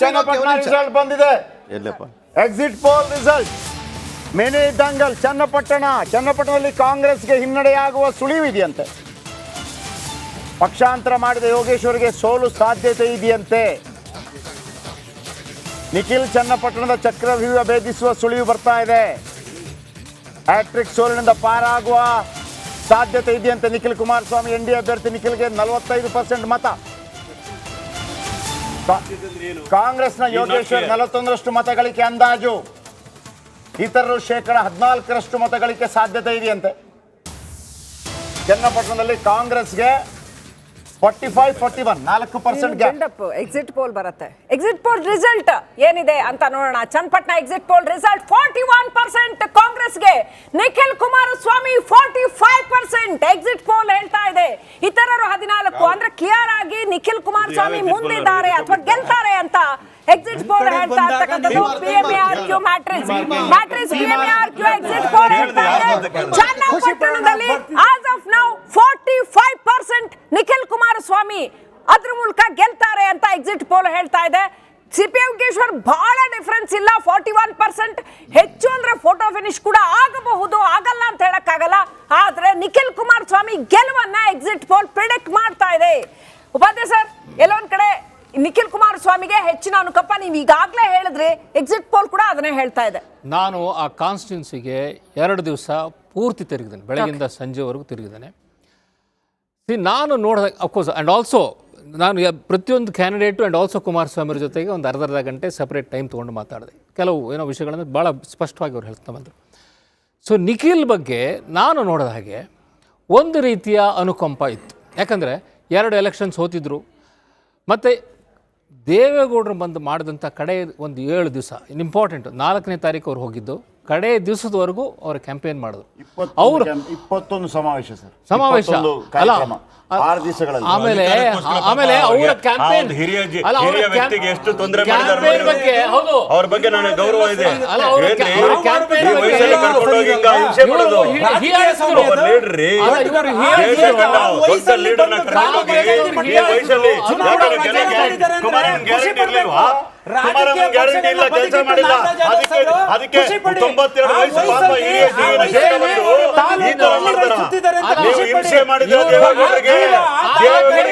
Channapatna result ಬಂದಿದೆ. Exit poll result mini ದಂಗಲ್ ಚನ್ನಪಟ್ಟಣದಲ್ಲಿ ಕಾಂಗ್ರೆಸ್ಗೆ ಹಿನ್ನಡೆಯಾಗುವ ಸುಳಿವಿದೆಯಂತೆ. ಪಕ್ಷಾಂತರ ಮಾಡಿದ ಯೋಗೇಶ್ವರ್ಗೆ ಸೋಲು ಸಾಧ್ಯತೆ ಇದೆಯಂತೆ. ನಿಖಿಲ್ ಚನ್ನಪಟ್ಟಣದ ಚಕ್ರವ್ಯೂಹ ಭೇದಿಸುವ ಸುಳಿವು ಬರ್ತಾ ಇದೆ. ಹ್ಯಾಟ್ರಿಕ್ ಸೋಲಿನಿಂದ ಪಾರಾಗುವ ಸಾಧ್ಯತೆ ಇದೆಯಂತೆ. ನಿಖಿಲ್ ಕುಮಾರಸ್ವಾಮಿ ಎನ್ಡಿಎ ಅಭ್ಯರ್ಥಿ ನಿಖಿಲ್ಗೆ 45% ಮತ. ಕಾಂಗ್ರೆಸ್ನ ಯೋಗೇಶ್ವರ್ 41ರಷ್ಟು ಮತಗಳಿಕೆ ಅಂದಾಜು. ಇತರರು 14% ಮತಗಳಿಕೆ ಸಾಧ್ಯತೆ ಇದೆಯಂತೆ. ಚನ್ನಪಟ್ಟಣದಲ್ಲಿ ಕಾಂಗ್ರೆಸ್ಗೆ 45-41 4% ಗ್ಯಾಪ್. ಎಕ್ಸಿಟ್ ಪೋಲ್ ಬರುತ್ತೆ. ಎಕ್ಸಿಟ್ ಪೋಲ್ ರಿಸಲ್ಟ್ ಏನಿದೆ ಅಂತ ನೋಡೋಣ. ಚನ್ನಪಟ್ಟಣ ಎಕ್ಸಿಟ್ ಪೋಲ್ ರಿಸಲ್ಟ್ 41% ಕಾಂಗ್ರೆಸ್ಗೆ, ನಿಖಿಲ್ ಕುಮಾರಸ್ವಾಮಿ 45% ಎಕ್ಸಿಟ್ ಪೋಲ್ ಹೇಳ್ತಾ ಇದೆ. ಇತರರು 14. ಅಂದ್ರೆ ಕ್ಲಿಯರ್ ಆಗಿ ನಿಖಿಲ್ ಕುಮಾರಸ್ವಾಮಿ ಮುಂದಿದ್ದಾರೆ ಅಥವಾ ಗೆಲ್ತಾರೆ ಅಂತ ಎಕ್ಸಿಟ್ ಪೋಲ್ ಹೇಳ್ತಾ ಇರ್ತಕ್ಕಂಥದ್ದು. PMARQ matrix PMARQ exit poll ಹೇಳ್ತಾ ಇದೆ. ಚನ್ನಪಟ್ಟಣದಲ್ಲಿ as of now 45% Nikhil Kumaraswamy ಅದ್ರ ಮೂಲಕ ಗೆಲ್ತಾರೆ ಅಂತ ಎಕ್ಸಿಟ್ ಪೋಲ್ ಹೇಳ್ತಾ ಇದೆ. ಸಿಪಿ ಯೋಗೇಶ್ವರ್ ಬಹಳ ಡಿಫರೆನ್ಸ್ ಇಲ್ಲ, 41%. ಹೆಚ್ಚು ಅಂದ್ರೆ ಫೋಟೋ ಫಿನಿಶ್ ಕೂಡ ಆಗಬಹುದು, ಆಗಲ್ಲ ಅಂತ ಹೇಳಕ್ಕಾಗಲ್ಲ. ಆದ್ರೆ ನಿಖಿಲ್ ಕುಮಾರಸ್ವಾಮಿ ಗೆಲುವನ್ನ ಎಕ್ಸಿಟ್ ಪೋಲ್ ಪ್ರಿಡಿಕ್ಟ್ ಮಾಡ್ತಾ ಇದೆ. ಉಪಾಧ್ಯಾಯ ಸರ್, ಎಲ್ಲೊಂದ್ ಕಡೆ ನಿಖಿಲ್ ಕುಮಾರಸ್ವಾಮಿಗೆ ಹೆಚ್ಚಿನ ಅನುಕಂಪ ನೀವು ಈಗಾಗಲೇ ಹೇಳಿದ್ರಿ, ಎಕ್ಸಿಟ್ ಪೋಲ್ ಕೂಡ ಅದನ್ನೇ ಹೇಳ್ತಾ ಇದೆ. ನಾನು ಆ ಕಾನ್ಸ್ಟಿಟ್ಯೂನ್ಸಿಗೆ 2 ದಿವಸ ಪೂರ್ತಿ ತಿರುಗಿದ್ದೇನೆ, ಬೆಳಗಿಂದ ಸಂಜೆವರೆಗೂ ತಿರುಗಿದ್ದೇನೆ. ನಾನು ನೋಡಿದ ಅಫ್ಕೋರ್ಸ್ ಆ್ಯಂಡ್ ಆಲ್ಸೋ ನಾನು ಪ್ರತಿಯೊಂದು ಕ್ಯಾಂಡಿಡೇಟು ಆ್ಯಂಡ್ ಆಲ್ಸೋ ಕುಮಾರಸ್ವಾಮಿ ಅವ್ರ ಜೊತೆಗೆ ಒಂದು ಅರ್ಧ ಗಂಟೆ ಸಪ್ರೇಟ್ ಟೈಮ್ ತೊಗೊಂಡು ಮಾತಾಡಿದೆ. ಕೆಲವು ವಿಷಯಗಳನ್ನು ಭಾಳ ಸ್ಪಷ್ಟವಾಗಿ ಅವ್ರು ಹೇಳ್ತಾ ಬಂದರು. ಸೊ ನಿಖಿಲ್ ಬಗ್ಗೆ ನಾನು ನೋಡಿದ ಹಾಗೆ ಒಂದು ರೀತಿಯ ಅನುಕಂಪ ಇತ್ತು. ಯಾಕಂದರೆ 2 ಎಲೆಕ್ಷನ್ಸ್ ಸೋತಿದ್ರು. ಮತ್ತು ದೇವೇಗೌಡರು ಬಂದು ಮಾಡಿದಂಥ ಕಡೆ ಒಂದು 7 ದಿವಸ ಇಂಪಾರ್ಟೆಂಟ್. 4ನೇ ತಾರೀಕು ಅವ್ರು ಹೋಗಿದ್ದು, ಕಡೆ ದಿವಸದವರೆಗೂ ಅವ್ರ ಕ್ಯಾಂಪೇನ್ ಮಾಡಿದ್ರು. ಅವರು 21 ಸಮಾವೇಶ ಅಲ್ಲ 6 ದಿವಸಗಳಲ್ಲಿ. ಆಮೇಲೆ ಅವರ ಕ್ಯಾಂಪೇನ್ ಎಷ್ಟು ತೊಂದರೆ ಬಗ್ಗೆ ಅವ್ರ ಬಗ್ಗೆ ನನಗೆ ಗೌರವ ಇದೆ. ಗ್ಯಾರಂಟಿ ಇಲ್ಲ, ಕೆಲಸ ಮಾಡಿಲ್ಲ, ಅದಕ್ಕೆ 92 ವಯಸ್ಸು ಪಾಪ ಹಿರಿಯ ನೀವು ಹಿಂಸೆ ಮಾಡಿದ್ರೆ ದೇವೇಗೌಡರಿಗೆ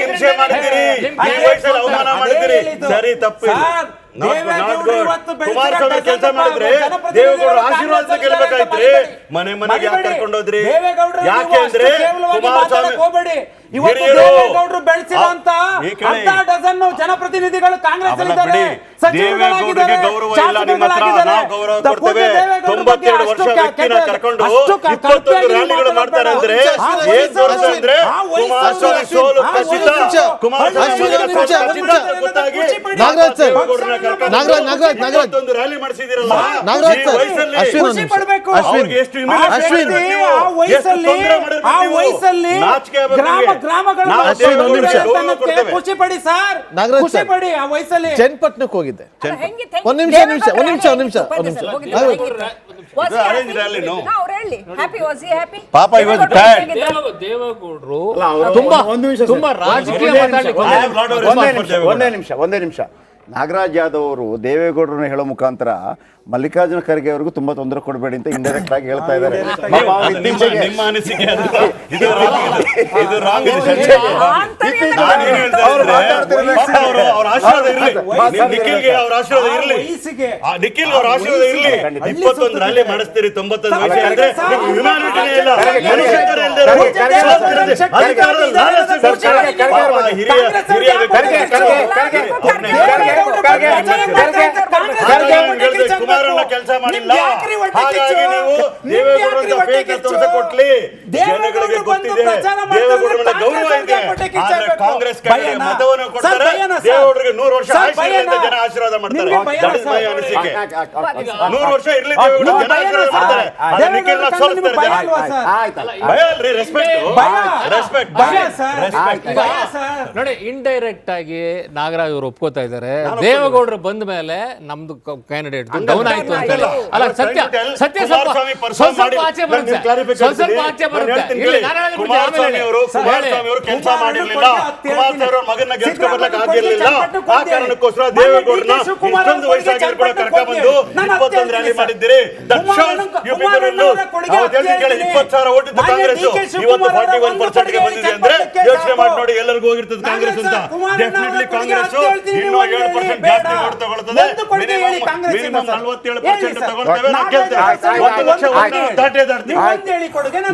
ಹಿಂಸೆ ಮಾಡಿದ್ದೀರಿ, ಈ ವಯಸ್ಸಲ್ಲಿ ಅವಮಾನ ಮಾಡಿದ್ದೀರಿ. ಸರಿ, ತಪ್ಪು. ಕುಮಾರಸ್ವಾಮಿ ಕೆಲಸ ಮಾಡಿದ್ರೆ ದೇವೇಗೌಡರ ಆಶೀರ್ವಾದ ಗೆಲ್ಬೇಕಾಯ್ತ್ರಿ. ಮನೆಗೆ ಯಾಕೆ ಕರ್ಕೊಂಡೋದ್ರಿ? ಯಾಕೆ ಅಂದ್ರೆ ಕುಮಾರಸ್ವಾಮಿ ದೇವೇಗೌಡರು ಬೆಳೆಸಿದಂತ ಡಜನ್ ಜನಪ್ರತಿನಿಧಿಗಳು ಕಾಂಗ್ರೆಸ್ ದೇವೇಗೌಡರಿಗೆ ಗೌರವ ಇಲ್ಲ. ನಿಮ್ಮ ಹತ್ರ ನಾವು ಗೌರವ ಕೊಡ್ತೇವೆ. 92 ವರ್ಷ ವ್ಯಕ್ತಿನ ಕರ್ಕೊಂಡು 21 ರ್ಯಾಲಿಗಳು ಮಾಡ್ತಾರೆ ಅಂದ್ರೆ ಏನ್ ತೋರಿಸ ಅಂದ್ರೆ ಕುಮಾರಸ್ವಾಮಿ ಸೋಲು ಖಚಿತ. ಕುಮಾರಸ್ವಾಮಿ ಗೊತ್ತಾಗಿ ನಾಗರಾಜ್ ರ್ಯಾಲಿ ಮಾಡಿಸಿದಿರಲ್ಲ, ಖುಷಿ ಪಡಬೇಕು. ಖುಷಿ ಪಡಿ ಸರ್, ಖುಷಿ ಪಡಿ. ಆ ವಯಸ್ಸಲ್ಲಿ ಚನ್ನಪಟ್ಟಣಕ್ಕೆ ಹೋಗಿದ್ದೆ. ಒಂದ್ ನಿಮಿಷ ಪಾಪ ದೇವೇಗೌಡರು ತುಂಬಾ ರಾಜಕೀಯ ಒಂದೇ ನಿಮಿಷ. ನಾಗರಾಜ್ ಯಾದವ್ ಅವರು ದೇವೇಗೌಡರನ್ನ ಹೇಳೋ ಮುಖಾಂತರ ಮಲ್ಲಿಕಾರ್ಜುನ ಖರ್ಗೆ ಅವರಿಗೂ ತುಂಬಾ ತೊಂದರೆ ಕೊಡಬೇಡಿ ಅಂತ ಇಂಡೈರೆಕ್ಟ್ ಆಗಿ ಹೇಳ್ತಾ ಇದ್ದಾರೆ. ನಿಮ್ಮ ಅನಿಸಿಕೆ ನಿಖಿಲ್ಗೆ ಅವ್ರ ಆಶೀರ್ವಾದ ಇರಲಿ, ನಿಖಿಲ್ ಅವ್ರ ಆಶೀರ್ವಾದ ಇರಲಿ. 21 ರ್ಯಾಲಿ ಮಾಡಿಸ್ತೀರಿ 91 ವಯಸ್ಸು ಅಂದ್ರೆ ಹ್ಯುಮ್ಯಾನಿಟಿನೇ ಇಲ್ಲ, ಮನುಷ್ಯತ್ವನೇ ಇಲ್ಲದೆ ಕುಮಾರಣ್ಣ ಕೆಲಸ ಮಾಡಿಲ್ಲ. ಹಾಗಾಗಿ ನೀವು ದೇವೇಗೌಡರ ಕೊಟ್ಲಿ. ಜನಗಳಿಗೆ ಗೊತ್ತಿದೆ ದೇವೇಗೌಡರ ಗೌರವ ಇದೆ. ಆದ್ರೆ ಕಾಂಗ್ರೆಸ್ ಕಡೆ ಮತವನ್ನು ಕೊಡ್ತಾರೆ, ದೇವೇಗೌಡರಿಗೆ 100 ವರ್ಷ ಜನ ಆಶೀರ್ವಾದ ಮಾಡ್ತಾರೆ. ಅನಿಸಿಕೆ 100 ವರ್ಷ ಇರ್ಲಿ ದೇವೇಗೌಡ, ಜನ ಆಶೀರ್ವಾದ ಮಾಡ್ತಾರೆ. ನಿಖಿಲ್ ಸೋಲಿಸ್ತಾರೆ ಜನ. ಭಯ ಅಲ್ರಿ, ರೆಸ್ಪೆಕ್ಟ್ ನೋಡಿ. ಇಂಡೈರೆಕ್ಟ್ ಆಗಿ ನಾಗರಾಜ್ ಅವರು ಒಪ್ಕೋತಾ ಇದ್ದಾರೆ. ದೇವೇಗೌಡರು ಬಂದ ಮೇಲೆ ನಮ್ದು ಒಂದು ಕ್ಯಾಂಡಿಡೇಟ್ ಡೌನ್ ಆಯ್ತು ಅಂತ ಹೇಳಿ ಅಲ್ಲ ಸತ್ಯ ಸತ್ಯ ಕುಮಾರಸ್ವಾಮಿ perform ಮಾಡಿ ಆಚೆ ಬರುತ್ತೆ ನಾನು clarification ಸ್ವಲ್ಪ ಆಚೆ ನಾನು ಬರುತ್ತೆ ಹೇಳ್ತೀನಿ ಇಲ್ಲಿ ಕೇಳಿ. ನಾನು ಹೇಳಿದ್ದು ಕುಮಾರಸ್ವಾಮಿ ಅವರು ಕೆಲಸ ಮಾಡಿರ್ಲಿಲ್ಲ. ಕುಮಾರಸ್ವಾಮಿ ಅವ್ರ ಮಗನ ಗೆಲ್ಸ್ಕೊ ಬರ್ಲಕ್ಕೆ ಆಗಿರ್ಲಿಲ್ಲ. ಆ ಕಾರಣಕ್ಕೋಸ್ಕರ ದೇವೇಗೌಡರನ್ನ ಇಷ್ಟೊಂದು ವಯಸ್ಸಾಗಿ ಕೂಡ ಕರ್ಕೊಂಡ್ಬಂದು 21 ರ್ಯಾಲಿ ಮಾಡಿದ್ದೀರಿ. That shows you people will lose. ಅವತ್ತು ಹೇಳ್ತೀನಿ ಕೇಳಿ, 20,000 ಓಟ್ ಇತ್ತು ಕಾಂಗ್ರೆಸ್, ಇವತ್ತು 41% ಗೆ ಬಂದಿದೆ ಅಂದ್ರೆ ಯೋಚನೆ ಮಾಡಿ ನೋಡಿ ಎಲ್ಲರಿಗೂ ಹೋಗಿರ್ತದೆ ಕಾಂಗ್ರೆಸ್ ಅಂತ. ಡೆಫಿನೆಟ್ಲಿ ಕಾಂಗ್ರೆಸ್ ಇನ್ನೂ 7% ಜಾಸ್ತಿ ಓಟ್ ತಗೊಳ್ತದೆ. ಮಿನಿಮಮ್ 47% ತಗೊಳ್ತೇವೆ. ನಾವು ಗೆಲ್ತೇವೆ. 1 ಲಕ್ಷ ಓಟ್ ದಾಟೇ ದಾಟ್ತೀವಿ.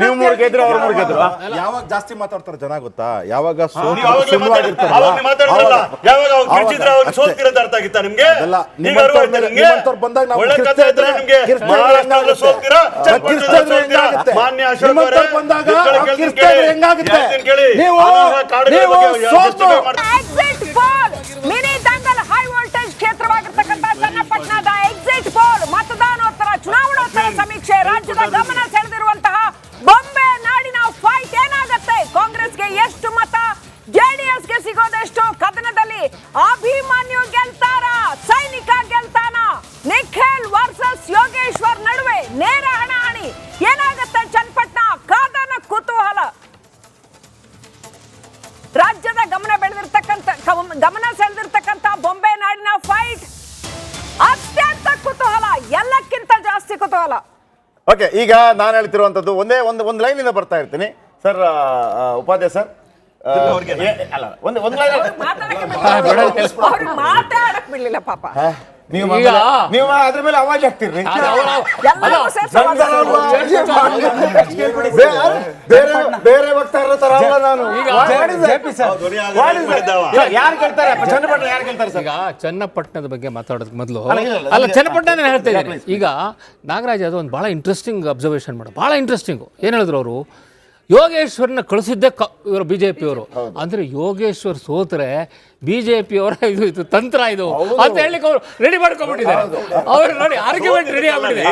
ನೀವು ಮೂರು ಗೆದ್ರು ಅವ್ರು ಮೂರು ಗೆದ್ರು. ಯಾವಾಗ ಜಾಸ್ತಿ ಮಾತಾಡ್ತಾರೆ ಜನ ಗೊತ್ತಾ? ಯಾವಾಗ ನೀವು ಅವಾಗ್ಲೇ ಮಾತಾಡಿದ್ರಲ್ಲ, ಯಾವಾಗ ಅವ್ರು ಕಿರ್ಚಿದ್ರೆ ಅವಾಗ ಸೋಲ್ತೀರ ಅಂತ ಅರ್ಥ ಆಗಿತ್ತಾ ನಿಮ್ಗೆ? ಈಗ ಅರ್ಥ ಆಯ್ತಾ ನಿಮ್ಗೆ? ಒಳ್ಳೆ ಕಥೆ ಇದ್ರೆ ನಿಮ್ಗೆ ಮಹಾರಾಷ್ಟ್ರದಲ್ಲೂ ಸೋಲ್ತೀರಾ, ಚನ್ನಪಟ್ಟಣದಲ್ಲೂ ಸೋಲ್ತೀರಾ. ಮಾನ್ಯ ಅಶೋಕ್ ಅವರೇ, ಕೇಳಿ ಎಕ್ಸಿಟ್ ಪೋಲ್ ಮಿನಿ ದಂಗಲ್ ಹೈ ವೋಲ್ಟೇಜ್ ಕ್ಷೇತ್ರವಾಗಿರ್ತಕ್ಕಂಥ ಚನ್ನಪಟ್ಟಣದ ಎಕ್ಸಿಟ್ ಪೋಲ್ ಮತದಾನೋತ್ತರ ಚುನಾವಣೋತ್ತರ ಸಮೀಕ್ಷೆ ರಾಜ್ಯದ ಗಮನ ಸೆಳೆದಿರುವಂತಹ ಬೊಂಬೆ ನಾಡಿನ ಫೈಟ್ ಏನಾಗುತ್ತೆ? ಕಾಂಗ್ರೆಸ್ಗೆ ಎಷ್ಟು ಮತ, ಜೆಡಿಎಸ್ಗೆ ಸಿಗೋದೆಷ್ಟು? ಕದನದಲ್ಲಿ ಅಭಿಮನ್ಯು ಗೆಲ್ತಾರ, ಸೈನಿಕ ಗೆಲ್ತಾನ? ನಿಖಿಲ್ ವರ್ಸಸ್ ಯೋಗೇಶ್ವರ್ ನಡುವೆ ನೇರ ಹಣಾಹಣಿ ಏನಾಗುತ್ತೆ? ಚನ್ನಪಟ್ಟಣ ಕಾದನ ಕುತೂಹಲ. ರಾಜ್ಯದ ಗಮನ ಸೆಳೆದಿರ್ತಕ್ಕಂಥ ಬೊಂಬೆ ನಾಡಿನ ಫೈಟ್ ಅತ್ಯಂತ ಕುತೂಹಲ, ಎಲ್ಲಕ್ಕಿಂತ ಜಾಸ್ತಿ ಕುತೂಹಲ. ಓಕೆ, ಈಗ ನಾನು ಹೇಳ್ತಿರುವಂತದ್ದು ಒಂದು ಲೈನ್ ಇಂದ ಬರ್ತಾ ಇರ್ತೀನಿ ಸರ್. ಉಪಾಧ್ಯಾಯ ಸರ್, ಅಲ್ಲ ಒಂದು ಲೈನ್ ಮಾತಾಡಕ್ ಬಿಡ್ಲಿಲ್ಲ ಪಾಪ. ನೀವು ಅದ್ರ ಮೇಲೆ ಅವಾಜ್ ಹಾಕ್ತಿರ್ರಿ. ಬೇರೆ ವಕ್ತಾರರ ತರ ಅಲ್ಲ ನಾನು. ಯಾರು ಗೆಲ್ತಾರೆ ಚನ್ನಪಟ್ಟಣ? ಯಾರು ಗೆಲ್ತಾರೆ ಸರ್? ಈಗ ಚನ್ನಪಟ್ಟಣದ ಬಗ್ಗೆ ಮಾತಾಡೋದಕ್ಕೆ ಮೊದಲು ಅಲ್ಲ ಚನ್ನಪಟ್ಟಣ ಹೇಳ್ತಾ ಇದ್ದೀನಿ. ಈಗ ನಾಗರಾಜ್ ಅದು ಒಂದು ಭಾಳ ಇಂಟ್ರೆಸ್ಟಿಂಗ್ ಅಬ್ಸರ್ವೇಷನ್ ಮಾಡೋದು, ಭಾಳ ಇಂಟ್ರೆಸ್ಟಿಂಗು. ಏನು ಹೇಳಿದ್ರು ಅವರು? ಯೋಗೇಶ್ವರನ್ನ ಕಳಿಸಿದ್ದೆ ಇವರು ಬಿಜೆಪಿಯವರು. ಅಂದ್ರೆ ಯೋಗೇಶ್ವರ್ ಸೋತ್ರೆ ಬಿಜೆಪಿಯವರ ಇದು ತಂತ್ರ ಇದು ಅಂತ ಹೇಳಲಿಕ್ಕೆ ಅವರು ರೆಡಿ ಮಾಡ್ಕೊಂಡ್ಬಿಟ್ಟಿದ್ದಾರೆ. ಅವರು ನೋಡಿ ಆರ್ಗ್ಯುಮೆಂಟ್ ರೆಡಿ ಆಗ್ಬಿಟ್ಟಿದೆ.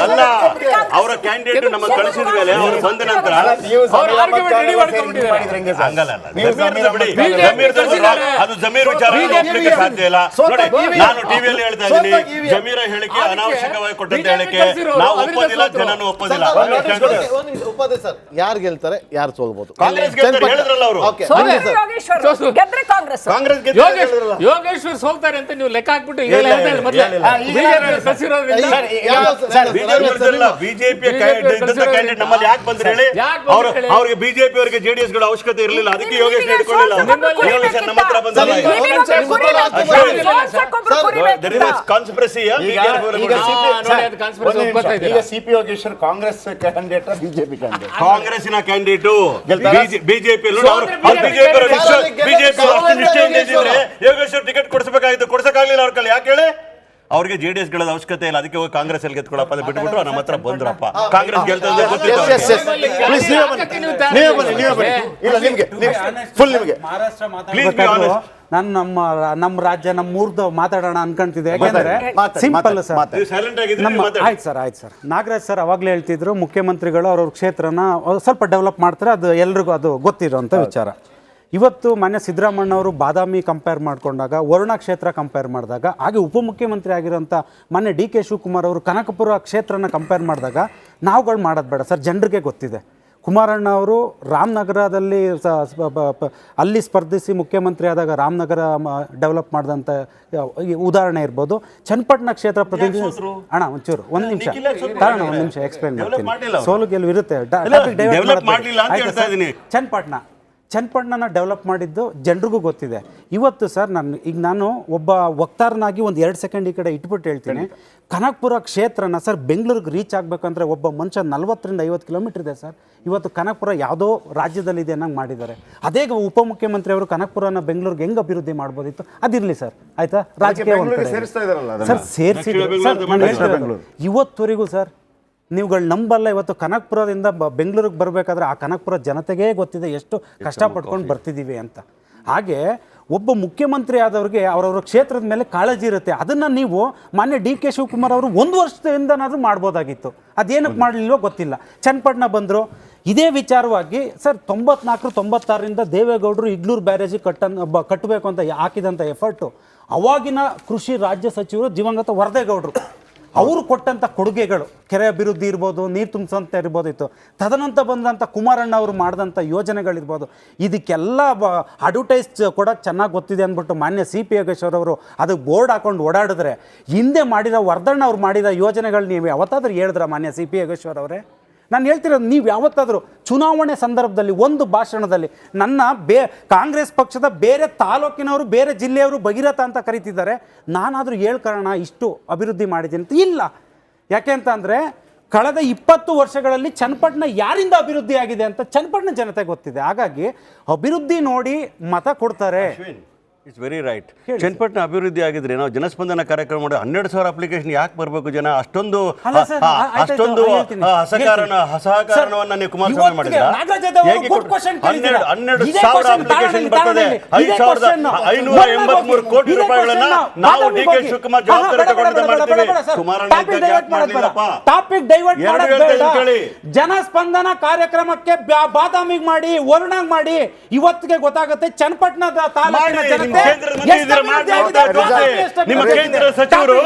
ಅಲ್ಲ, ಅವರ ಕ್ಯಾಂಡಿಡೇಟ್ ನಮ್ಮ ಕಳಿಸಿದ ಮೇಲೆ ಅವರು ಬಂದ ನಂತರ ಆರ್ಗ್ಯುಮೆಂಟ್ ರೆಡಿ ಮಾಡ್ಕೊಂಡ್ಬಿಟ್ಟಿದ್ದಾರೆ. ಅದು ಜಮೀರ್ ವಿಚಾರ ಒಪ್ಲಿಕ್ಕೆ ಸಾಧ್ಯ ಇಲ್ಲ. ನೋಡಿ, ನಾನು ಟಿವಿಯಲ್ಲಿ ಹೇಳ್ತಾ ಇದ್ದೀನಿ, ಜಮೀರ ಹೇಳಿಕೆ ಅನಾವಶ್ಯಕವಾಗಿ ಕೊಟ್ಟಂತ ಹೇಳಿಕೆ ನಾವು ಒಪ್ಪೋದಿಲ್ಲ, ಜನನು ಒಪ್ಪೋದಿಲ್ಲ. ಉಪಾಧ್ಯಾಯ ಸರ್, ಯಾರು ಗೆಲ್ತಾರೆ, ಯಾರು ಸೋಲ್ಬಹುದು? ಕಾಂಗ್ರೆಸ್ ಹೇಳಿದ್ರಲ್ಲ ಅವರು. ಗೆದ್ರೆ ಕಾಂಗ್ರೆಸ್. ಯೋಗೇಶ್ವರ್ ಸೋಲ್ತಾರೆ ಅಂತ ನೀವು ಲೆಕ್ಕ ಹಾಕ್ಬಿಟ್ಟು ಬಿಜೆಪಿ ಕ್ಯಾಂಡಿಡೇಟ್ ನಮ್ಮಲ್ಲಿ ಯಾಕೆ ಬಂದ್ರೆ ಹೇಳಿ? ಅವ್ರಿಗೆ ಬಿಜೆಪಿ ಅವರಿಗೆ ಜೆಡಿಎಸ್ ಗಳ ಅವಶ್ಯಕತೆ ಇರಲಿಲ್ಲ, ಅದಕ್ಕೆ ಯೋಗೇಶ್ ಹಿಡ್ಕೊಳ್ಳಿಲ್ಲ. ನಮ್ಮ ಹತ್ರ ಬಂದಲ್ಲ. ಈಗ CP Yogeshwar Congress candidate, BJP candidate? ಕಾಂಗ್ರೆಸ್ಸಿನ ಕ್ಯಾಂಡಿಡೇಟ್ ಬಿಜೆಪಿ ಯೋಗೇಶ್ವರ್ ಟಿಕೆಟ್ ಕೊಡಿಸಬೇಕಾಗಿತ್ತು, ಕೊಡ್ಸಕ್ಕಾಗಲಿಲ್ಲ ಅವ್ರ ಕೈಲಿ. ಯಾಕೆ ಹೇಳಿ? ಅವ್ರಿಗೆ ಜೆಡಿಎಸ್ ಗಳದ ಅವಶ್ಯಕತೆ ಇಲ್ಲ, ಅದಕ್ಕೆ ಹೋಗಿ ಕಾಂಗ್ರೆಸ್ ಅಲ್ಲಿ ಗೆದ್ಕೊಳಪ್ಪ ಅಂತ ಬಿಟ್ಬಿಟ್ಟು ನಮ್ಮ ಹತ್ರ ಬಂದ್ರಪ್ಪ. ಕಾಂಗ್ರೆಸ್ ಗೆಲ್ತದೆ ಗೊತ್ತಿತ್ತು. ನಾನು ನಮ್ಮ ರಾಜ್ಯ ಊರ್ದು ಮಾತಾಡೋಣ ಅನ್ಕೊಂತಿದ್ದೆ. ಯಾಕೆಂದ್ರೆ ಸಿಂಪಲ್ ಸರ್. ಆಯ್ತು ಸರ್. ನಾಗರಾಜ್ ಸರ್ ಅವಾಗಲೇ ಹೇಳ್ತಿದ್ರು, ಮುಖ್ಯಮಂತ್ರಿಗಳು ಅವ್ರವ್ರ ಕ್ಷೇತ್ರನ ಸ್ವಲ್ಪ ಡೆವಲಪ್ ಮಾಡ್ತಾರೆ, ಅದು ಎಲ್ರಿಗೂ ಅದು ಗೊತ್ತಿರೋಂಥ ವಿಚಾರ. ಇವತ್ತು ಮಾನ್ಯ ಸಿದ್ದರಾಮಣ್ಣ ಅವರು ಬಾದಾಮಿ ಕಂಪೇರ್ ಮಾಡಿಕೊಂಡಾಗ, ವರುಣಾ ಕ್ಷೇತ್ರ ಕಂಪೇರ್ ಮಾಡಿದಾಗ, ಹಾಗೆ ಉಪಮುಖ್ಯಮಂತ್ರಿ ಆಗಿರೋಂಥ ಮಾನ್ಯ ಡಿ ಕೆ ಶಿವಕುಮಾರ್ ಅವರು ಕನಕಪುರ ಕ್ಷೇತ್ರನ ಕಂಪೇರ್ ಮಾಡಿದಾಗ ನಾವುಗಳು ಮಾಡೋದು ಬೇಡ ಸರ್, ಜನರಿಗೆ ಗೊತ್ತಿದೆ. ಕುಮಾರಣ್ಣ ಅವರು ರಾಮನಗರದಲ್ಲಿ ಅಲ್ಲಿ ಸ್ಪರ್ಧಿಸಿ ಮುಖ್ಯಮಂತ್ರಿ ಆದಾಗ ರಾಮನಗರ ಡೆವಲಪ್ ಮಾಡಿದಂಥ ಉದಾಹರಣೆ ಇರ್ಬೋದು. ಚನ್ನಪಟ್ಟಣ ಕ್ಷೇತ್ರ ಪ್ರತಿನಿಧಿ ಅಣ್ಣ ಒಂಚೂರು ಒಂದು ನಿಮಿಷ ಎಕ್ಸ್ಪ್ಲೈನ್ ಮಾಡ್ತೀನಿ. ಸೋಲು ಗೆಲುವು ಇರುತ್ತೆ. ಚನ್ನಪಟ್ಟಣನ ಡೆವಲಪ್ ಮಾಡಿದ್ದು ಜನರಿಗೂ ಗೊತ್ತಿದೆ. ಇವತ್ತು ಸರ್ ನಾನು ಒಬ್ಬ ವಕ್ತಾರನಾಗಿ ಒಂದು 2 ಸೆಕೆಂಡ್ ಈ ಕಡೆ ಇಟ್ಬಿಟ್ಟು ಹೇಳ್ತೀನಿ. ಕನಕಪುರ ಕ್ಷೇತ್ರನ ಸರ್ ಬೆಂಗಳೂರಿಗೆ ರೀಚ್ ಆಗಬೇಕಂದ್ರೆ ಒಬ್ಬ ಮನುಷ್ಯ 40ರಿಂದ 50 ಕಿಲೋಮೀಟರ್ ಇದೆ ಸರ್. ಇವತ್ತು ಕನಕಪುರ ಯಾವುದೋ ರಾಜ್ಯದಲ್ಲಿದೆ ಅನ್ನಂಗೆ ಮಾಡಿದ್ದಾರೆ. ಅದೇ ಉಪಮುಖ್ಯಮಂತ್ರಿ ಅವರು ಕನಕಪುರನ ಬೆಂಗಳೂರಿಗೆ ಹೆಂಗೆ ಅಭಿವೃದ್ಧಿ ಮಾಡ್ಬೋದಿತ್ತು? ಅದಿರಲಿ ಸರ್, ಆಯ್ತಾ? ರಾಜಕೀಯ ಸರ್ ಸೇರಿಸಿ ಇವತ್ತುವರೆಗೂ ಸರ್ ನೀವುಗಳು ನಂಬಲ್ಲ. ಇವತ್ತು ಕನಕಪುರದಿಂದ ಬೆಂಗಳೂರಿಗೆ ಬರಬೇಕಾದ್ರೆ ಆ ಕನಕಪುರ ಜನತೆಗೇ ಗೊತ್ತಿದೆ ಎಷ್ಟು ಕಷ್ಟಪಟ್ಕೊಂಡು ಬರ್ತಿದ್ದೀವಿ ಅಂತ. ಹಾಗೆ ಒಬ್ಬ ಮುಖ್ಯಮಂತ್ರಿ ಆದವ್ರಿಗೆ ಅವರವ್ರ ಕ್ಷೇತ್ರದ ಮೇಲೆ ಕಾಳಜಿ ಇರುತ್ತೆ. ಅದನ್ನು ನೀವು ಮಾನ್ಯ ಡಿ ಕೆ ಶಿವಕುಮಾರ್ ಅವರು 1 ವರ್ಷದಿಂದನಾದರೂ ಮಾಡ್ಬೋದಾಗಿತ್ತು. ಅದೇನಕ್ಕೆ ಮಾಡಲಿಲ್ವೋ ಗೊತ್ತಿಲ್ಲ. ಚನ್ನಪಟ್ಟಣ ಬಂದರು, ಇದೇ ವಿಚಾರವಾಗಿ ಸರ್ 94-96ರಿಂದ ದೇವೇಗೌಡರು ಇಗ್ಲೂರು ಬ್ಯಾರೇಜ್ ಕಟ್ಟಬೇಕು ಅಂತ ಹಾಕಿದಂಥ ಎಫರ್ಟು ಅವಾಗಿನ ಕೃಷಿ ರಾಜ್ಯ ಸಚಿವರು ದಿವಂಗತ ವರದೇಗೌಡರು ಅವರು ಕೊಟ್ಟಂಥ ಕೊಡುಗೆಗಳು, ಕೆರೆ ಅಭಿವೃದ್ಧಿ ಇರ್ಬೋದು, ನೀರು ತುಂಬಿಸಂತ ಇರ್ಬೋದಿತ್ತು. ತದನಂತರ ಬಂದಂಥ ಕುಮಾರಣ್ಣ ಅವರು ಮಾಡಿದಂಥ ಯೋಜನೆಗಳಿರ್ಬೋದು, ಇದಕ್ಕೆಲ್ಲ ಅಡ್ವರ್ಟೈಸ್ ಕೊಡೋಕ್ಕೆ ಚೆನ್ನಾಗಿ ಗೊತ್ತಿದೆ ಅಂದ್ಬಿಟ್ಟು ಮಾನ್ಯ CP ಯೋಗೇಶ್ವರ್ ಅವರು ಅದಕ್ಕೆ ಬೋರ್ಡ್ ಹಾಕೊಂಡು ಓಡಾಡಿದ್ರೆ, ಹಿಂದೆ ಮಾಡಿರೋ ವರ್ಧಣ್ಣ ಅವ್ರು ಮಾಡಿರೋ ಯೋಜನೆಗಳು ನೀವು ಯಾವತ್ತಾದ್ರೂ ಹೇಳಿದ್ರ ಮಾನ್ಯ CP ಯೋಗೇಶ್ವರ್ ಅವರೇ? ನಾನು ಹೇಳ್ತಿರೋದು, ನೀವು ಯಾವತ್ತಾದರೂ ಚುನಾವಣೆ ಸಂದರ್ಭದಲ್ಲಿ ಒಂದು ಭಾಷಣದಲ್ಲಿ ನನ್ನ ಕಾಂಗ್ರೆಸ್ ಪಕ್ಷದ ಬೇರೆ ತಾಲೂಕಿನವರು, ಬೇರೆ ಜಿಲ್ಲೆಯವರು ಭಗೀರಥ ಅಂತ ಕರೀತಿದ್ದಾರೆ, ನಾನಾದರೂ ಹೇಳ್ಕೊಳ್ಳೋಣ ಇಷ್ಟು ಅಭಿವೃದ್ಧಿ ಮಾಡಿದ್ದೀನಿ ಅಂತ? ಇಲ್ಲ. ಯಾಕೆ ಅಂತ ಅಂದರೆ ಕಳೆದ 20 ವರ್ಷಗಳಲ್ಲಿ ಚನ್ನಪಟ್ಟಣ ಯಾರಿಂದ ಅಭಿವೃದ್ಧಿ ಆಗಿದೆ ಅಂತ ಚನ್ನಪಟ್ಟಣ ಜನತೆ ಗೊತ್ತಿದೆ. ಹಾಗಾಗಿ ಅಭಿವೃದ್ಧಿ ನೋಡಿ ಮತ ಕೊಡ್ತಾರೆ. It's very right. ಚನ್ನಪಟ್ಟಣ ಅಭಿವೃದ್ಧಿ ಆಗಿದ್ರೆ ನಾವು ಜನಸ್ಪಂದನ ಕಾರ್ಯಕ್ರಮ ಮಾಡಿ 12,000 ಅಪ್ಲಿಕೇಶನ್ ಯಾಕೆ ಬರಬೇಕು ಜನ? ಅಷ್ಟೊಂದು ಅಸಹಕಾರವನ್ನ ನೀವು ಕುಮಾರಸ್ವಾಮಿ ಮಾಡಿದ್ರ? 12,000 ಅಪ್ಲಿಕೇಶನ್ ಬರ್ತದೆ. 5,583 ಕೋಟಿ ರೂಪಾಯಿಗಳನ್ನ ನಾವು DK ಶಿವಕುಮಾರ್ ಜವಾಬ್ದಾರಿ ತಗೊಂಡು ಮಾಡ್ತೀವಿ. ಟಾಪಿಕ್ ಡೈವರ್ಟ್ ಮಾಡೋದು. ಜನಸ್ಪಂದನ ಕಾರ್ಯಕ್ರಮಕ್ಕೆ ಬಾದಾಮಿಗೆ ಮಾಡಿ, ವರುಣಾಗ್ ಮಾಡಿ, ಇವತ್ತಿಗೆ ಗೊತ್ತಾಗುತ್ತೆ ಚನ್ನಪಟ್ಟಣದ ತಾಲೂಕಿನ ಜನತೆ ನಿಮ್ಮ ಕೇಂದ್ರ ಸಚಿವರು